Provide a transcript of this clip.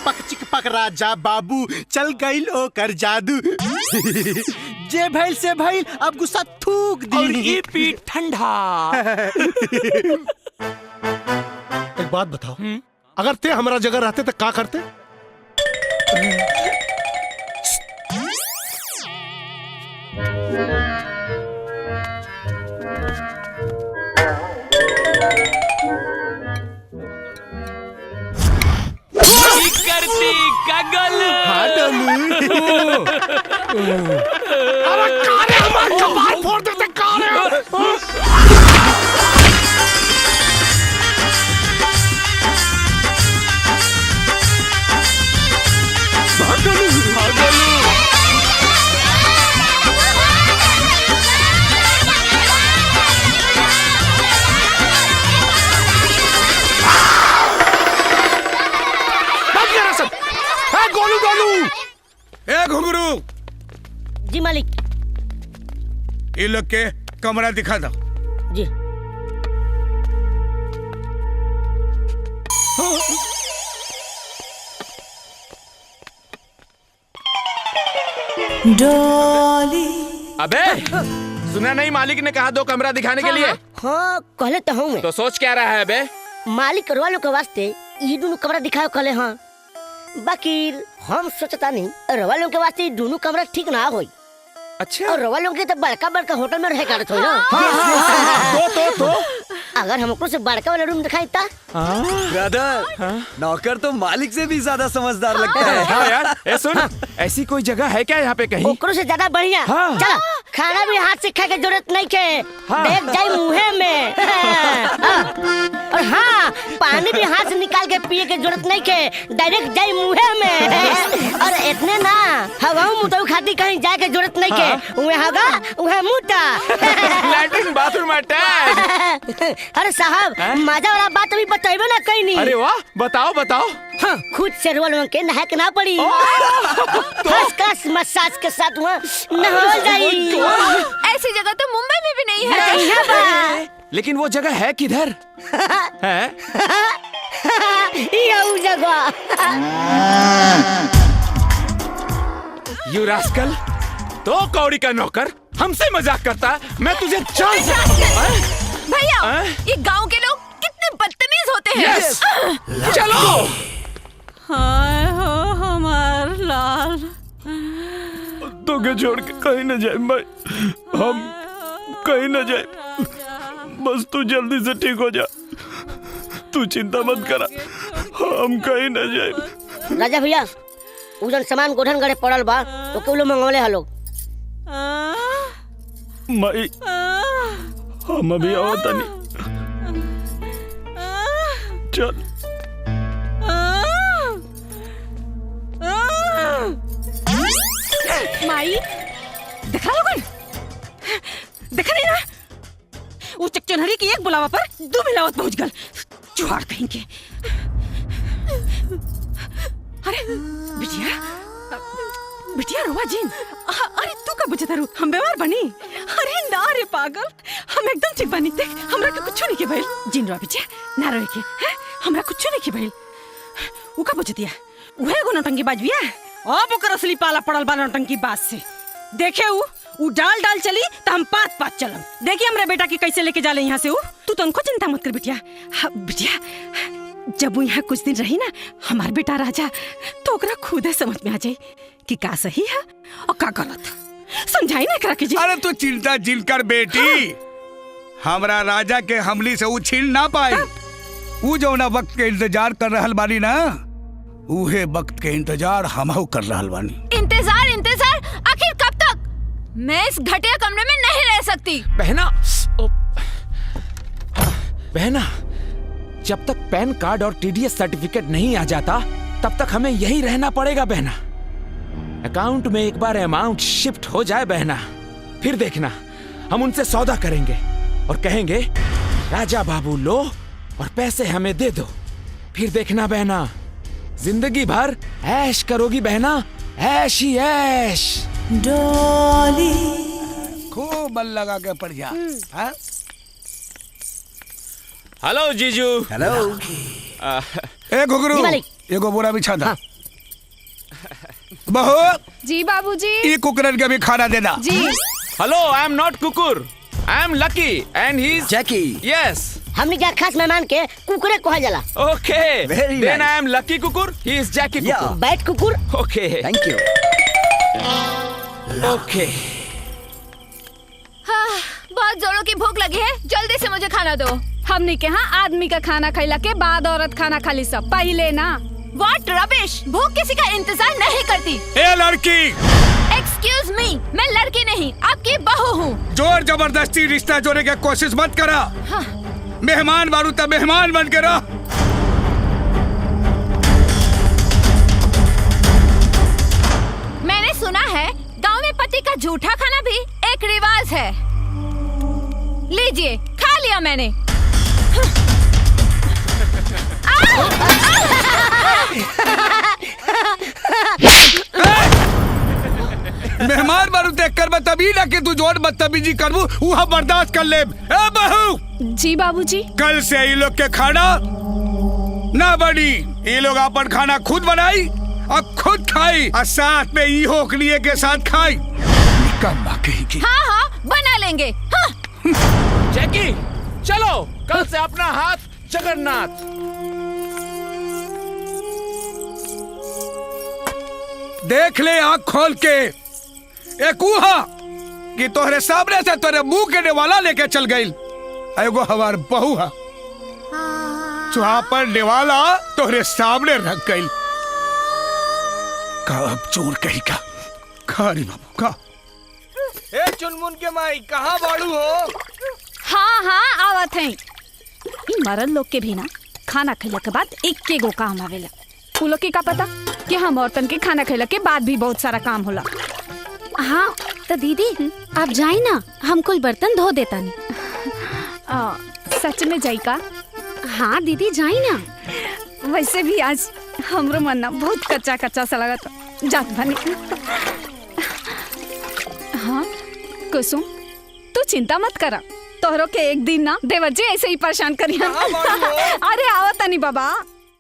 पक चिक पक राजा बाबू चल गईल ओकर जादू। जे भइल से भइल अब गुस्सा थूक दी और ये पीठ ठंडा। एक बात बताओ, अगर ते हमारा जगह रहते तो क्या करते? करती कगल। हाँ डोलू। अरे कारे हमारे कपाल फोड़ देते कारे। गोलू गोलू। ए घुंगरू, जी मालिक। ये लोग के कमरा दिखा दो। जी। डॉली। अबे सुना नहीं, मालिक ने कहा 2 कमरा दिखाने के लिए। हाँ कहले तो हूँ मैं। तो सोच क्या रहा है बे? मालिक वालों के वास्ते ये दोनों कमरा दिखाओ कहले। हाँ बाकी हम सोचता नहीं रवा लोग के वास्ते दोनों कमरा ठीक ना होई। अच्छा। और रवा लोग के तो बड़का बड़का होटल में रह कर ना। तो अगर हमको से बड़का वाला रूम दिखाई ता। ब्रदर, नौकर तो मालिक से भी ज्यादा समझदार लगता है। हाँ यार, ए सुन, ऐसी कोई जगह है क्या यहाँ पे कहीं? ओकरो से ज्यादा बढ़िया। हाँ। चला, खाना भी हाथ से खाए के जरूरत नहीं के। हाँ। देख जाए मुँहे में। और हाँ, पानी भी हाथ से निकाल के पिए के जरूरत नहीं के, डायरेक्ट जाए मुँहे में। और इतने ना हवाऊ मुताऊ खाती कहीं जाए के जरूरत नहीं के। उहे हगा उहे मुता। Latrine bathroom attach. अरे साहब, मजा वाला बात अभी बताइबो ना कहीं नहीं। अरे वाह, बताओ बताओ। हाँ, खुद से रोल के नहा के ना पड़ी। फर्स्ट क्लास मसाज के साथ वहाँ नहा जाई। ऐसी जगह तो मुंबई में भी नहीं है। लेकिन वो जगह है किधर? है? ये जगह। यू रास्कल, तो कौड़ी का नौकर हमसे मजाक करता, मैं तुझे जान से। भैया, ये गांव के लोग कितने बदतमीज होते हैं। यस, चलो। हाय हो हमार लाल। तो के छोड़ के कहीं न जाए भाई, हम कहीं न जाए। बस तू जल्दी से ठीक हो जा, तू चिंता मत करा, हम कहीं न जाए। राजा भैया, उजन सामान गोधन गड़े पड़ल बा, तो केवलो मंगवले हलो। माई, हम अभी आवता नहीं। चल। माई, देखा लोगन? देखा नहीं ना? वो चकचनहरी की एक बुलावा पर 2 मिलावट पहुंच गल। चुहार कहेंगे। अरे बिटिया, बिटिया रोवा जिन। अरे तू का बुझता रू, हम बीमार बनी। अरे ना रे पागल, हम एकदम ठीक बनी। देख, हमरा के कुछ नहीं के भइल। जिन रो बिटिया, ना रोए के। हैं? हमरा कुछ नहीं के भइल। ऊ का बुझतिया? उहे एगो नौटंकी बाज बिया। अब ओकर असली पाला पड़ल बा नौटंकी बाज से। देखे ऊ डाल डाल चली तो हम 5-5 चलम। देखिए हमरा बेटा के कैसे लेके जाले यहाँ से। ऊ तू तो उनको चिंता मत कर बिटिया। हाँ, बिटिया, जब वो यहाँ कुछ दिन रही ना हमार बेटा राजा, तो ओकरा खुदे समझ में आ जाए कि का सही है और का गलत। समझाई ना करा कीजिए। अरे तू चिंता जिल कर बेटी, हमरा राजा के हमली से वो छीन ना पाई। वो जो ना वक्त के इंतजार कर रहल बानी ना, उहे वक्त के इंतजार हमहू कर रहल बानी। इंतजार इंतजार, आखिर कब तक? मैं इस घटिया कमरे में नहीं रह सकती। बहना, बहना, जब तक पैन कार्ड और टीडीएस सर्टिफिकेट नहीं आ जाता तब तक हमें यहीं रहना पड़ेगा बहना। अकाउंट में एक बार अमाउंट शिफ्ट हो जाए बहना, फिर देखना हम उनसे सौदा करेंगे और कहेंगे राजा बाबू लो और पैसे हमें दे दो। फिर देखना बहना, जिंदगी भर ऐश करोगी बहना, ऐश ही ऐश। डॉली, खूब मन लगा के पड़ जा। हेलो जीजू। हेलो। ए घुघरू, जी मालिक। एगो बोरा बिछा दा। बहू जी बाबूजी। ये कुकरन के भी खाना देना। जी। हेलो, आई एम नॉट कुकुर, I am lucky and he is Jackie. Yes. हमने क्या खास मेहमान के कुकुरे कहा जाला। Okay, Very then nice. I am lucky कुकुर, ही इज जैकी Yeah. कुकुर। बैठ कुकुर। Okay thank you. ओके। बहुत जोरों की भूख लगी है, जल्दी से मुझे खाना दो। हमने के यहाँ आदमी का खाना खैला के बाद औरत खाना खाली सब पहले ना। What रबिश, भूख किसी का इंतजार नहीं करती। ए लड़की, एक्सक्यूज मी, मैं लड़की नहीं आपकी बहू हूँ। जोर जबरदस्ती रिश्ता जोड़ने की कोशिश मत करा। हाँ। मेहमान बारू तब मेहमान बन के रह। मैंने सुना है गांव में पति का जूठा खाना भी एक रिवाज है। लीजिए, खा लिया मैंने। मेहमान बारू देख कर बतबी ना कि तू जोर बदतमीजी करबू वहाँ बर्दाश्त कर ले। ए बहू, जी बाबूजी। कल से ये लोग के खाना ना बनी। ये लोग अपन खाना खुद बनाई और खुद खाई और साथ में ई होकलिए के साथ खाई। निकम्मा कहेगी। हाँ हाँ, बना लेंगे। हाँ। जैकी, चलो कल से अपना हाथ जगन्नाथ। देख ले आँख खोल के, एक उहा कि तोहरे सामने से तोरे मुंह के नेवाला लेके चल गई। एगो हमार बहू है पर नेवाला तोहरे सामने रख गई। का अब चोर कही का खारी बाबू का। ए चुनमुन के माई, कहाँ बाड़ू हो? हाँ हाँ, आवत है। इन मरद लोग के भी ना खाना खैला के बाद एक गो काम आवेला। उ लोग के का पता कि हम औरतन के खाना खैला के बाद भी बहुत सारा काम होला। हाँ तो दीदी आप जाई ना, हम कुल बर्तन धो देता नहीं। सच में जाई का? हाँ दीदी जाई ना। वैसे भी आज हमरो मन ना बहुत कच्चा कच्चा सा लगा था। जात बनी। हाँ कुसुम, तू चिंता मत करा, तोहरो के एक दिन ना देवर जी ऐसे ही परेशान करिया। अरे आवत नहीं बाबा।